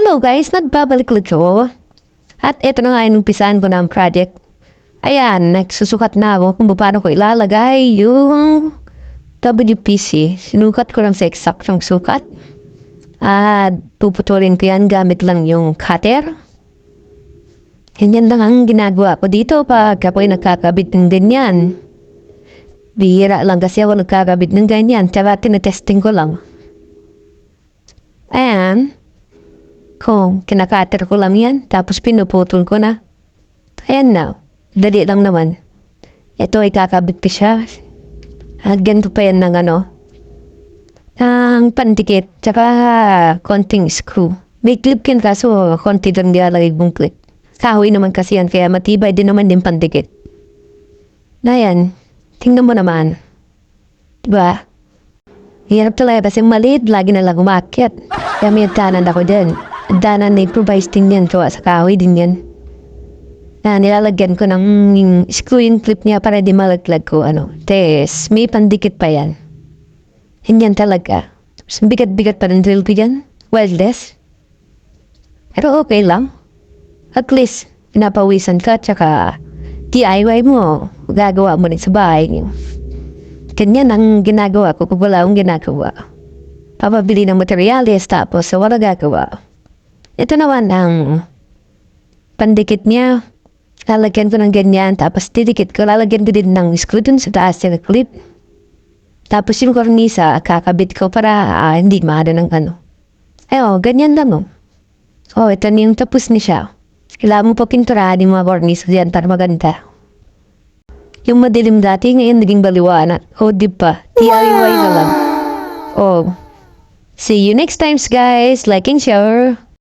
Hello guys, nagbabalik ulit ako. At eto na nga, inumpisahan ko na ang project. Ayan, nagsusukat na ako kung paano ko ilalagay yung WPC. Sinukat ko lang sa eksaktong sukat. At puputulin ko yan gamit lang yung cutter. Ganyan lang ang ginagawa ko dito pag ako'y nagkakabit ng ganyan. Bihira lang kasi ako nagkakabit ng ganyan. Tsaka tinetesting ko lang. Ayan. Kung kinakater ko lang yan, tapos pinuputol ko na. Ayan na. Dali lang naman. Ito ay kakabit ko siya. At ganito pa yan ng ang pandikit, tsaka konting screw. May clip kin kaso konti lang nilalagay mong clip. Kahoy naman kasi yan, kaya matibay din naman din pandikit. Na yan, tingnan mo naman. Diba? Hirap talaga kasi maliit, lagi na lang umakyat. Kaya may tanan ako dyan. Danan na improvise din yan, so sa kahoy din yan. Nilalagyan ko ng screw yung clip niya para di malaglag ko, Tes, may pandikit pa yan. Hindi yan talaga. Bigat-bigat pa ng drill ko yan. Wireless. Pero okay lang. At least, pinapawisan ka, tsaka DIY mo. Gagawa mo rin sa bahay niyo. Ganyan ang ginagawa ko kung wala akong ginagawa. Papabili ng materials, tapos wala gagawa. Ito naman ang pandikit niya. Lalagyan ko ng ganyan, tapos didikit ko. Lalagyan ko din ng screw dun sa taas ng clip. Tapos yung kornisa, kakabit ko para hindi maada ng ganyan lang ito na yung tapos ni siya. Kailangan mo pa pinturahan yung mga kornisa diyan para maganda. Yung madilim dati, ngayon naging baliwanag. Di ba? DIY na lang. See you next times guys. Like and share.